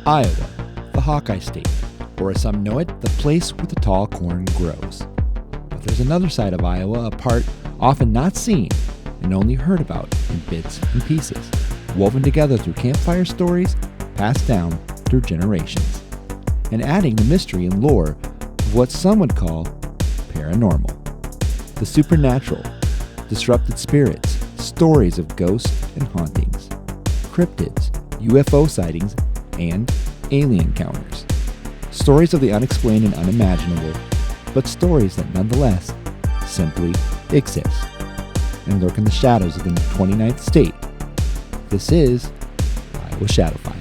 Iowa, the Hawkeye State, or as some know it, the place where the tall corn grows. But there's another side of Iowa, a part often not seen and only heard about in bits and pieces, woven together through campfire stories passed down through generations, and adding the mystery and lore of what some would call paranormal. The supernatural, disrupted spirits, stories of ghosts and hauntings, cryptids, UFO sightings, and alien encounters. Stories of the unexplained and unimaginable, but stories that nonetheless simply exist and lurk in the shadows of the 29th state. This is Iowa Shadow Files.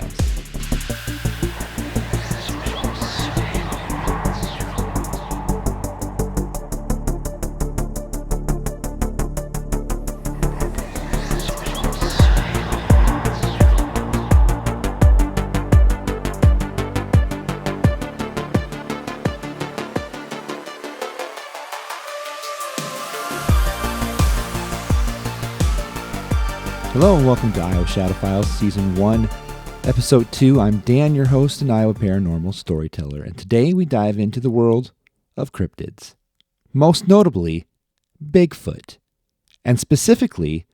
Hello and welcome to Iowa Shadow Files, Season 1, Episode 2. I'm Dan, your host and Iowa paranormal storyteller, and today we dive into the world of cryptids. Most notably, Bigfoot, and specifically,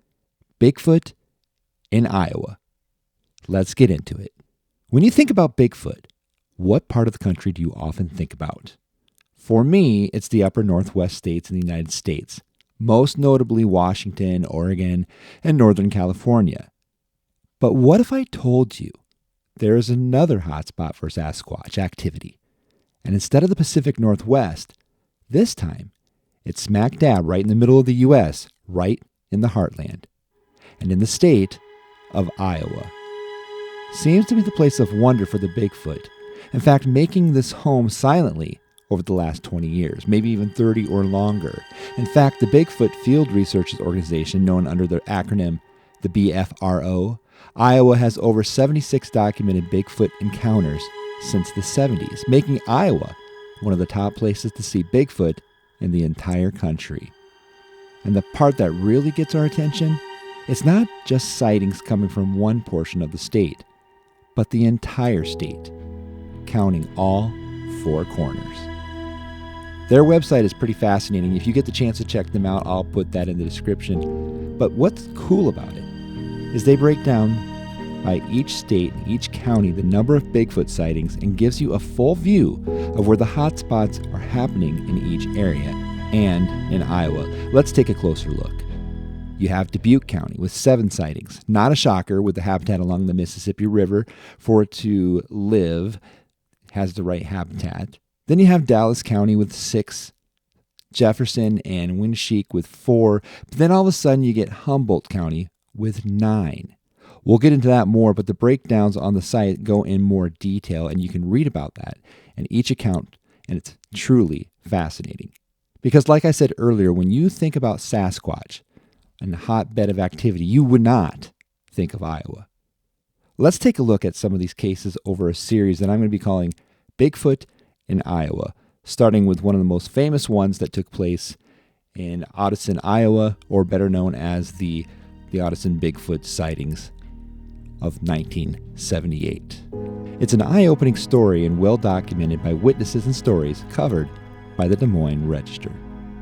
Bigfoot in Iowa. Let's get into it. When you think about Bigfoot, what part of the country do you often think about? For me, it's the upper northwest states in the United States. Most notably Washington, Oregon, and Northern California. But what if I told you there is another hotspot for Sasquatch activity? And instead of the Pacific Northwest, this time it's smack dab right in the middle of the U.S., right in the heartland, and in the state of Iowa. Seems to be the place of wonder for the Bigfoot. In fact, making this home silently over the last 20 years, maybe even 30 or longer. In fact, the Bigfoot Field Research Organization, known under the acronym the BFRO, Iowa has over 76 documented Bigfoot encounters since the 70s, making Iowa one of the top places to see Bigfoot in the entire country. And the part that really gets our attention, it's not just sightings coming from one portion of the state, but the entire state, counting all four corners. Their website is pretty fascinating. If you get the chance to check them out, I'll put that in the description. But what's cool about it is they break down by each state and each county the number of Bigfoot sightings and gives you a full view of where the hotspots are happening in each area and in Iowa. Let's take a closer look. You have Dubuque County with 7 sightings. Not a shocker with the habitat along the Mississippi River for it to live, has the right habitat. Then you have Dallas County with 6, Jefferson and Windshiek with 4, but then all of a sudden you get Humboldt County with 9. We'll get into that more, but the breakdowns on the site go in more detail, and you can read about that in each account, and it's truly fascinating. Because like I said earlier, when you think about Sasquatch and a hotbed of activity, you would not think of Iowa. Let's take a look at some of these cases over a series that I'm going to be calling Bigfoot in Iowa, starting with one of the most famous ones that took place in Ottosen, Iowa, or better known as the Ottosen Bigfoot Sightings of 1978. It's an eye-opening story and well documented by witnesses and stories covered by the Des Moines Register.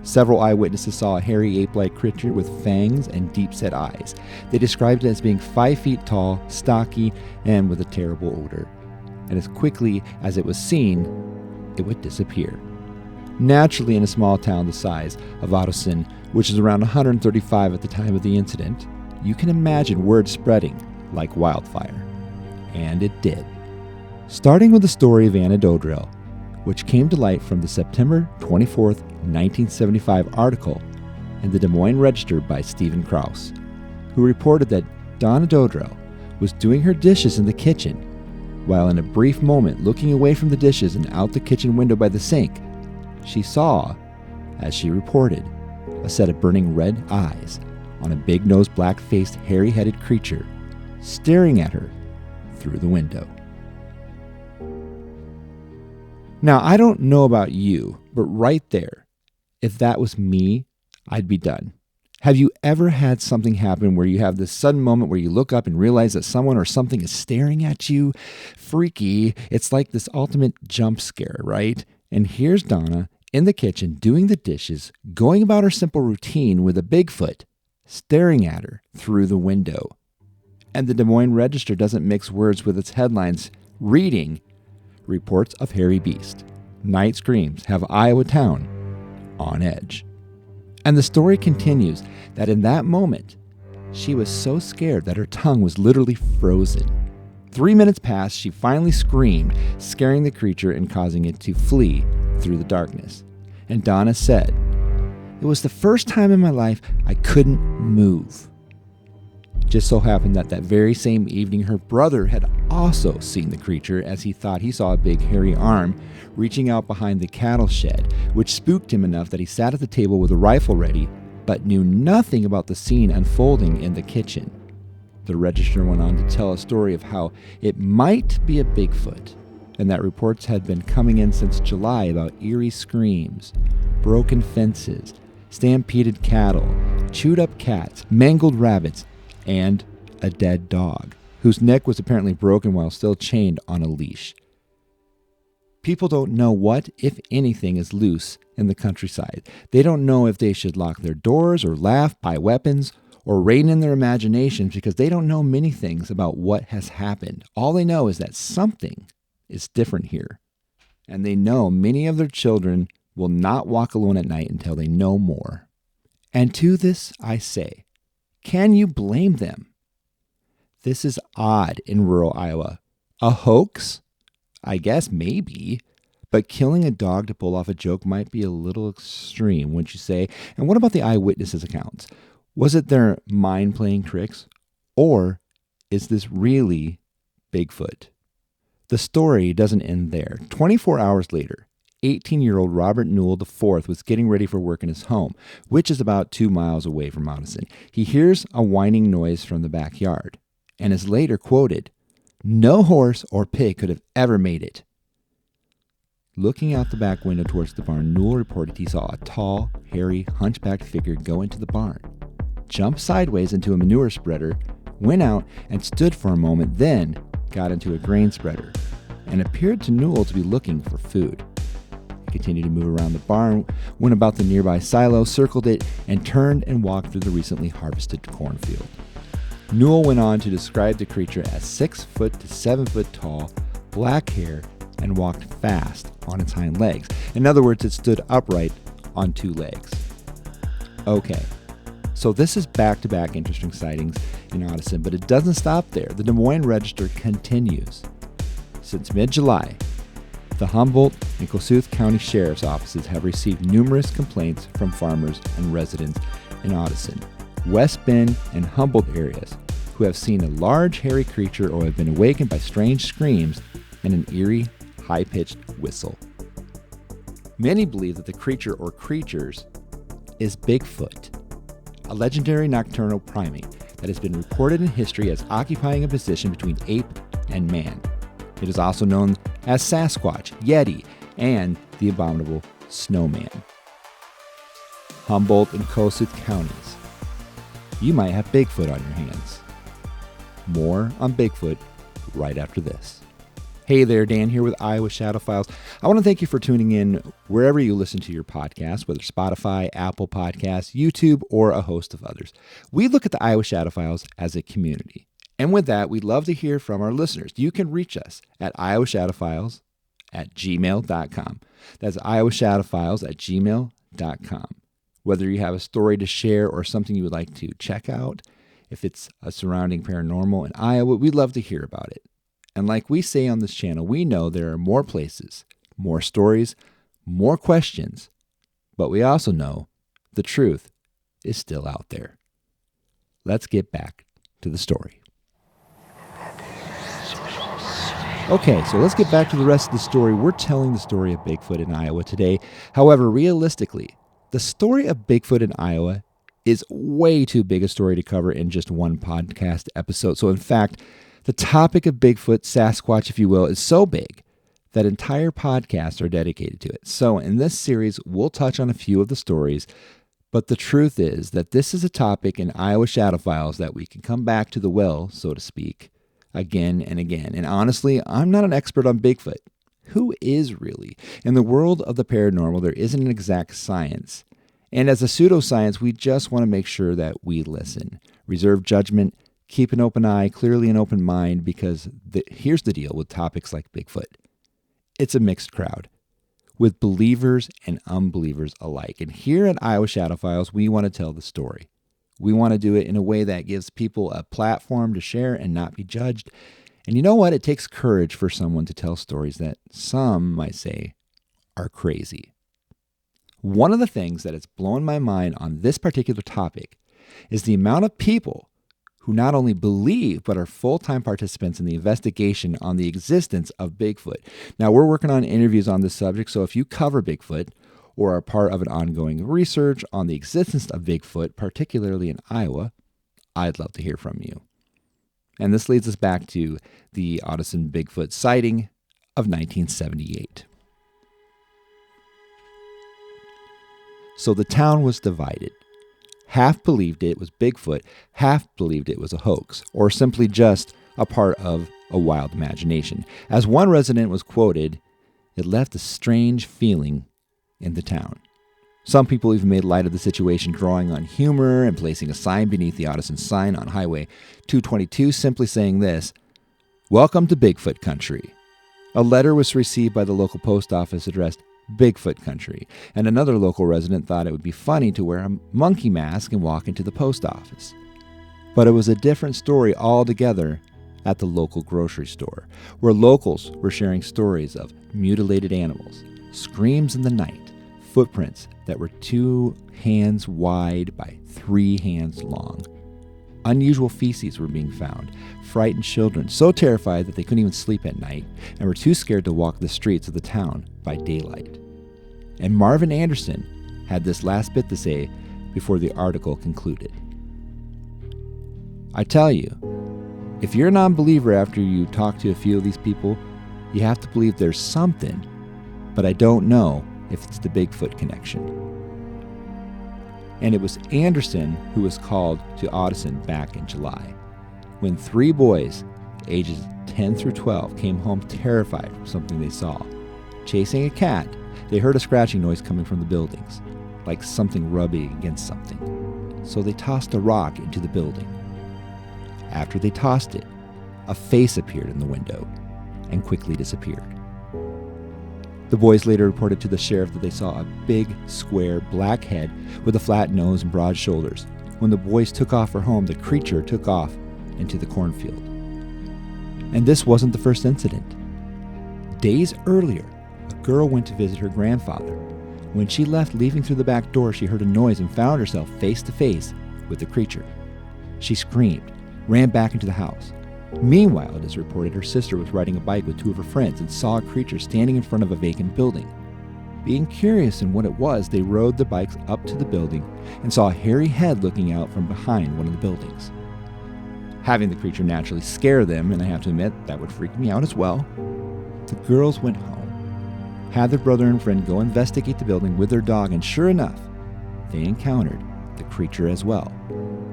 Several eyewitnesses saw a hairy ape-like creature with fangs and deep-set eyes. They described it as being 5 feet tall, stocky, and with a terrible odor. And as quickly as it was seen, it would disappear. Naturally, in a small town the size of Ottosen, which is around 135 at the time of the incident, you can imagine word spreading like wildfire. And it did. Starting with the story of Anna Dodrell, which came to light from the September 24th, 1975 article in the Des Moines Register by Stephen Krause, who reported that Donna Dodrell was doing her dishes in the kitchen while in a brief moment looking away from the dishes and out the kitchen window by the sink, she saw, as she reported, a set of burning red eyes on a big-nosed, black-faced, hairy-headed creature staring at her through the window. Now, I don't know about you, but right there, if that was me, I'd be done. Have you ever had something happen where you have this sudden moment where you look up and realize that someone or something is staring at you? Freaky. It's like this ultimate jump scare, right? And here's Donna in the kitchen doing the dishes, going about her simple routine with a Bigfoot staring at her through the window. And the Des Moines Register doesn't mix words with its headlines, reading, "Reports of Hairy Beast. Night screams have Iowa town on edge." And the story continues that in that moment, she was so scared that her tongue was literally frozen. 3 minutes passed, she finally screamed, scaring the creature and causing it to flee through the darkness. And Donna said, "It was the first time in my life I couldn't move." Just so happened that very same evening, her brother had also seen the creature, as he thought he saw a big hairy arm reaching out behind the cattle shed, which spooked him enough that he sat at the table with a rifle ready, but knew nothing about the scene unfolding in the kitchen. The Register went on to tell a story of how it might be a Bigfoot, and that reports had been coming in since July about eerie screams, broken fences, stampeded cattle, chewed up cats, mangled rabbits, and a dead dog, whose neck was apparently broken while still chained on a leash. People don't know what, if anything, is loose in the countryside. They don't know if they should lock their doors or laugh, buy weapons, or rein in their imaginations because they don't know many things about what has happened. All they know is that something is different here. And they know many of their children will not walk alone at night until they know more. And to this I say, can you blame them? This is odd in rural Iowa. A hoax? I guess maybe. But killing a dog to pull off a joke might be a little extreme, wouldn't you say? And what about the eyewitnesses' accounts? Was it their mind playing tricks? Or is this really Bigfoot? The story doesn't end there. 24 hours later, 18-year-old Robert Newell IV was getting ready for work in his home, which is about 2 miles away from Ottosen. He hears a whining noise from the backyard and is later quoted, "No horse or pig could have ever made it." Looking out the back window towards the barn, Newell reported he saw a tall, hairy, hunchbacked figure go into the barn, jump sideways into a manure spreader, went out and stood for a moment, then got into a grain spreader, and appeared to Newell to be looking for food. He continued to move around the barn, went about the nearby silo, circled it, and turned and walked through the recently harvested cornfield. Newell went on to describe the creature as 6 foot to 7 foot tall, black hair, and walked fast on its hind legs. In other words, it stood upright on 2 legs. Okay, so this is back-to-back interesting sightings in Ottosen, but it doesn't stop there. The Des Moines Register continues. Since mid-July, the Humboldt and Kossuth County Sheriff's offices have received numerous complaints from farmers and residents in Ottosen, West Bend, and Humboldt areas who have seen a large hairy creature or have been awakened by strange screams and an eerie, high-pitched whistle. Many believe that the creature or creatures is Bigfoot, a legendary nocturnal primate that has been reported in history as occupying a position between ape and man. It is also known as Sasquatch, Yeti, and the abominable snowman. Humboldt and Kossuth counties. You might have Bigfoot on your hands. More on Bigfoot right after this. Hey there, Dan here with Iowa Shadow Files. I want to thank you for tuning in wherever you listen to your podcast, whether Spotify, Apple Podcasts, YouTube, or a host of others. We look at the Iowa Shadow Files as a community. And with that, we'd love to hear from our listeners. You can reach us at iowashadowfiles@gmail.com. That's iowashadowfiles@gmail.com. Whether you have a story to share or something you would like to check out, if it's a surrounding paranormal in Iowa, we'd love to hear about it. And like we say on this channel, we know there are more places, more stories, more questions, but we also know the truth is still out there. Let's get back to the story. Okay, so let's get back to the rest of the story. We're telling the story of Bigfoot in Iowa today. However, realistically, the story of Bigfoot in Iowa is way too big a story to cover in just one podcast episode. So in fact, the topic of Bigfoot, Sasquatch, if you will, is so big that entire podcasts are dedicated to it. So in this series, we'll touch on a few of the stories, But the truth is that this is a topic in Iowa Shadow Files that we can come back to the well, so to speak, again and again. And honestly, I'm not an expert on Bigfoot. Who is really? In the world of the paranormal, there isn't an exact science. And as a pseudoscience, we just want to make sure that we listen. Reserve judgment, keep an open eye, clearly an open mind, because here's the deal with topics like Bigfoot. It's a mixed crowd, with believers and unbelievers alike. And here at Iowa Shadow Files, we want to tell the story. We want to do it in a way that gives people a platform to share and not be judged. And you know what? It takes courage for someone to tell stories that some might say are crazy. One of the things that has blown my mind on this particular topic is the amount of people who not only believe but are full-time participants in the investigation on the existence of Bigfoot. Now, we're working on interviews on this subject, so if you cover Bigfoot or are part of an ongoing research on the existence of Bigfoot, particularly in Iowa, I'd love to hear from you. And this leads us back to the Ottosen Bigfoot sighting of 1978. So the town was divided. Half believed it was Bigfoot, half believed it was a hoax, or simply just a part of a wild imagination. As one resident was quoted, it left a strange feeling in the town. Some people even made light of the situation, drawing on humor and placing a sign beneath the Ottosen sign on Highway 222, simply saying this: "Welcome to Bigfoot Country." A letter was received by the local post office addressed Bigfoot Country, and another local resident thought it would be funny to wear a monkey mask and walk into the post office. But it was a different story altogether at the local grocery store, where locals were sharing stories of mutilated animals, screams in the night, footprints that were 2 hands wide by 3 hands long. Unusual feces were being found, frightened children so terrified that they couldn't even sleep at night and were too scared to walk the streets of the town by daylight. And Marvin Anderson had this last bit to say before the article concluded. "I tell you, if you're a non-believer after you talk to a few of these people, you have to believe there's something, but I don't know if it's the Bigfoot connection." And it was Anderson who was called to Ottosen back in July, when 3 boys, ages 10 through 12, came home terrified from something they saw. Chasing a cat, they heard a scratching noise coming from the buildings, like something rubbing against something. So they tossed a rock into the building. After they tossed it, a face appeared in the window and quickly disappeared. The boys later reported to the sheriff that they saw a big, square, black head with a flat nose and broad shoulders. When the boys took off for home, the creature took off into the cornfield. And this wasn't the first incident. Days earlier, a girl went to visit her grandfather. When she left, leaving through the back door, she heard a noise and found herself face to face with the creature. She screamed, ran back into the house. Meanwhile, it is reported her sister was riding a bike with 2 of her friends and saw a creature standing in front of a vacant building. Being curious in what it was, they rode the bikes up to the building and saw a hairy head looking out from behind one of the buildings. Having the creature naturally scare them, and I have to admit, that would freak me out as well, the girls went home, had their brother and friend go investigate the building with their dog, and sure enough, they encountered the creature as well.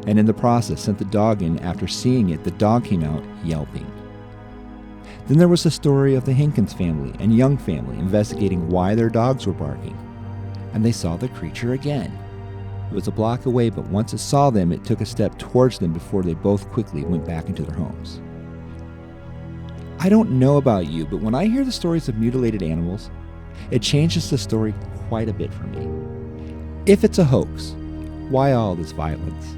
And in the process sent the dog in. After seeing it, the dog came out yelping. Then there was the story of the Hinkins family and Young family investigating why their dogs were barking. And they saw the creature again. It was a block away, but once it saw them, it took a step towards them before they both quickly went back into their homes. I don't know about you, but when I hear the stories of mutilated animals, it changes the story quite a bit for me. If it's a hoax, why all this violence?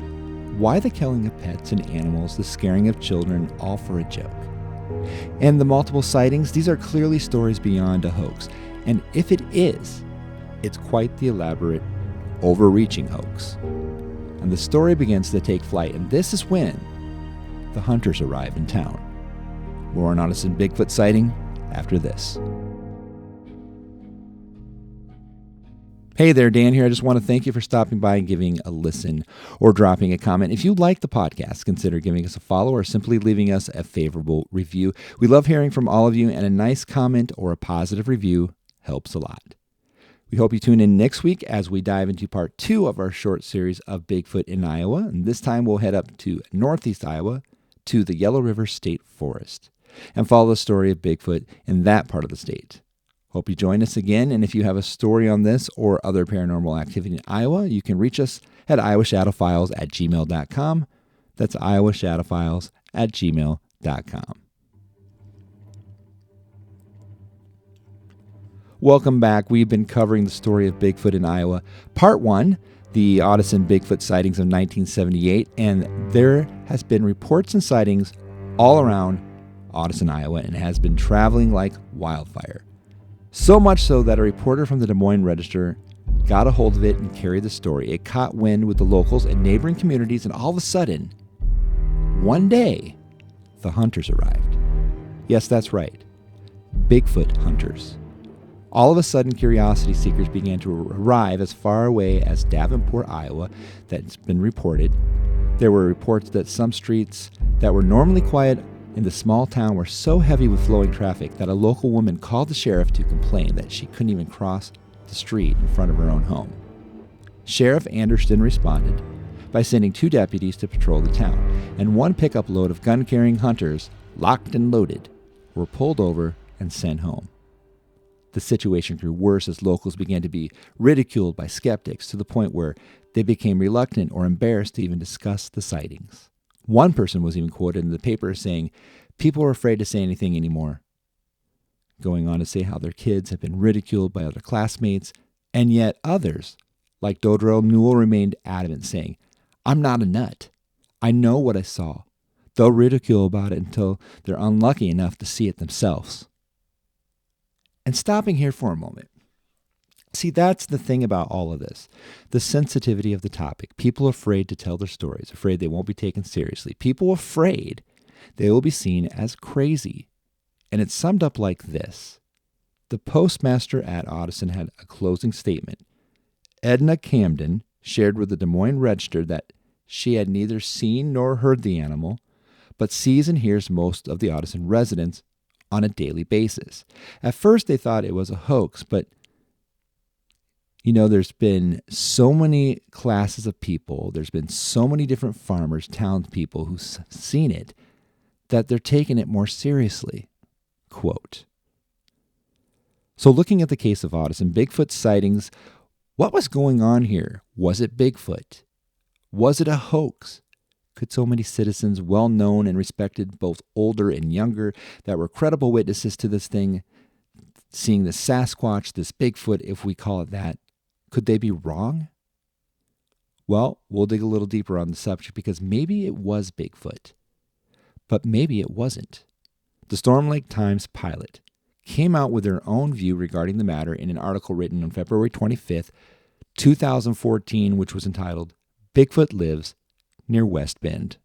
Why the killing of pets and animals, the scaring of children, all for a joke? And the multiple sightings, these are clearly stories beyond a hoax. And if it is, it's quite the elaborate, overreaching hoax. And the story begins to take flight, and this is when the hunters arrive in town. More on Ottosen Bigfoot sighting after this. Hey there, Dan here. I just want to thank you for stopping by and giving a listen or dropping a comment. If you like the podcast, consider giving us a follow or simply leaving us a favorable review. We love hearing from all of you, and a nice comment or a positive review helps a lot. We hope you tune in next week as we dive into part 2 of our short series of Bigfoot in Iowa. And this time we'll head up to northeast Iowa to the Yellow River State Forest and follow the story of Bigfoot in that part of the state. Hope you join us again. And if you have a story on this or other paranormal activity in Iowa, you can reach us at iowashadowfiles@gmail.com. That's iowashadowfiles@gmail.com. Welcome back. We've been covering the story of Bigfoot in Iowa. Part 1, the Ottosen Bigfoot Sightings of 1978, and there has been reports and sightings all around Ottosen, Iowa, and has been traveling like wildfire. So much so that a reporter from the Des Moines Register got a hold of it and carried the story. It caught wind with the locals and neighboring communities, and all of a sudden, one day, the hunters arrived. Yes, that's right. Bigfoot hunters. All of a sudden, curiosity seekers began to arrive as far away as Davenport, Iowa, that's been reported. There were reports that some streets that were normally quiet in the small town were so heavy with flowing traffic that a local woman called the sheriff to complain that she couldn't even cross the street in front of her own home. Sheriff Anderson responded by sending 2 deputies to patrol the town, and 1 pickup load of gun-carrying hunters, locked and loaded, were pulled over and sent home. The situation grew worse as locals began to be ridiculed by skeptics to the point where they became reluctant or embarrassed to even discuss the sightings. One person was even quoted in the paper saying, "People are afraid to say anything anymore," going on to say how their kids have been ridiculed by other classmates, and yet others, like Dodrell Newell, remained adamant, saying, "I'm not a nut. I know what I saw." They'll ridicule about it until they're unlucky enough to see it themselves. And stopping here for a moment. See, that's the thing about all of this. The sensitivity of the topic. People afraid to tell their stories, afraid they won't be taken seriously. People afraid they will be seen as crazy. And it's summed up like this. The postmaster at Ottosen had a closing statement. Edna Camden shared with the Des Moines Register that she had neither seen nor heard the animal, but sees and hears most of the Ottosen residents on a daily basis. At first they thought it was a hoax, but there's been so many classes of people, there's been so many different farmers, townspeople who've seen it, that they're taking it more seriously. Quote. So looking at the case of Ottosen, Bigfoot sightings, what was going on here? Was it Bigfoot? Was it a hoax? Could so many citizens, well known and respected, both older and younger, that were credible witnesses to this thing, seeing this Sasquatch, this Bigfoot, if we call it that, could they be wrong? Well, we'll dig a little deeper on the subject because maybe it was Bigfoot, but maybe it wasn't. The Storm Lake Times Pilot came out with their own view regarding the matter in an article written on February 25th, 2014, which was entitled, "Bigfoot Lives Near West Bend."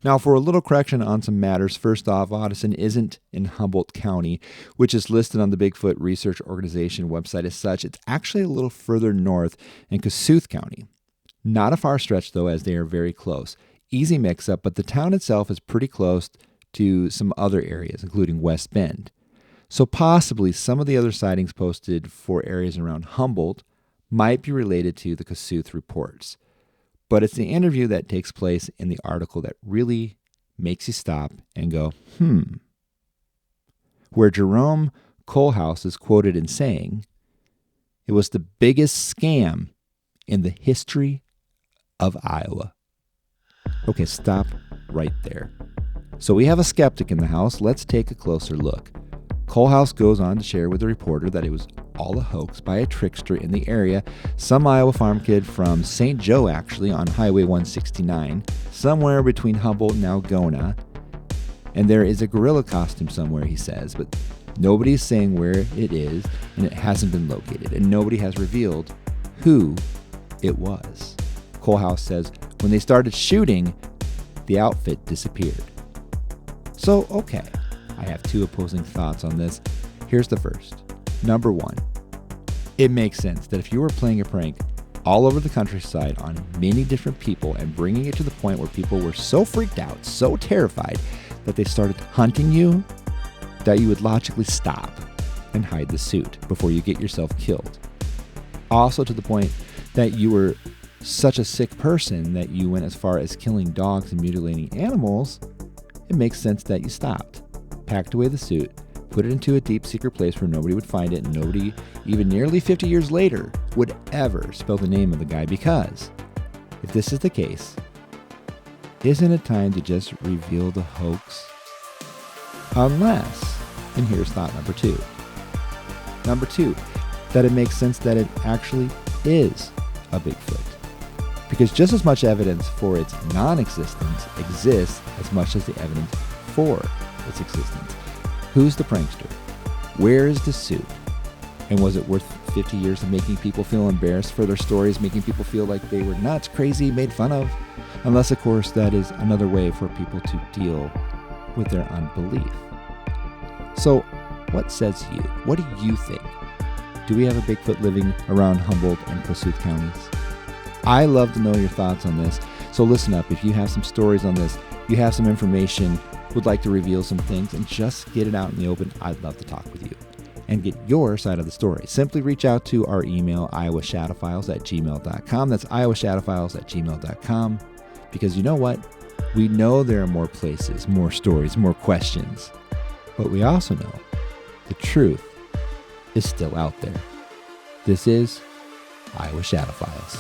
Now, for a little correction on some matters, first off, Ottosen isn't in Humboldt County, which is listed on the Bigfoot Research Organization website as such. It's actually a little further north in Kossuth County. Not a far stretch, though, as they are very close. Easy mix-up, but the town itself is pretty close to some other areas, including West Bend. So possibly some of the other sightings posted for areas around Humboldt might be related to the Kossuth reports. But it's the interview that takes place in the article that really makes you stop and go, where Jerome Kohlhaas is quoted in saying, "It was the biggest scam in the history of Iowa." Okay, stop right there. So we have a skeptic in the house. Let's take a closer look. Kohlhaas goes on to share with the reporter that it was all a hoax by a trickster in the area, some Iowa farm kid from St. Joe, actually, on Highway 169, somewhere between Humboldt and Algona. And there is a gorilla costume somewhere, he says, but nobody's saying where it is, and it hasn't been located, and nobody has revealed who it was. Kohlhaas says when they started shooting, the outfit disappeared. So, okay, I have 2 opposing thoughts on this. Here's the first. Number 1, it makes sense that if you were playing a prank all over the countryside on many different people and bringing it to the point where people were so freaked out, so terrified that they started hunting you, that you would logically stop and hide the suit before you get yourself killed. Also to the point that you were such a sick person that you went as far as killing dogs and mutilating animals, it makes sense that you stopped, packed away the suit, put it into a deep secret place where nobody would find it and nobody, even nearly 50 years later, would ever spell the name of the guy. Because if this is the case, isn't it time to just reveal the hoax? Unless, and here's thought number two. Number two, that it makes sense that it actually is a Bigfoot. Because just as much evidence for its non-existence exists as much as the evidence for its existence. Who's the prankster? Where is the suit? And was it worth 50 years of making people feel embarrassed for their stories, making people feel like they were nuts, crazy, made fun of? Unless, of course, that is another way for people to deal with their unbelief. So, what says you? What do you think? Do we have a Bigfoot living around Humboldt and Kossuth counties? I love to know your thoughts on this. So listen up. If you have some stories on this, you have some information, would like to reveal some things, and just get it out in the open, I'd love to talk with you and get your side of the story. Simply reach out to our email, iowashadowfiles@gmail.com. That's iowashadowfiles@gmail.com. Because you know what? We know there are more places, more stories, more questions. But we also know the truth is still out there. This is Iowa Shadow Files.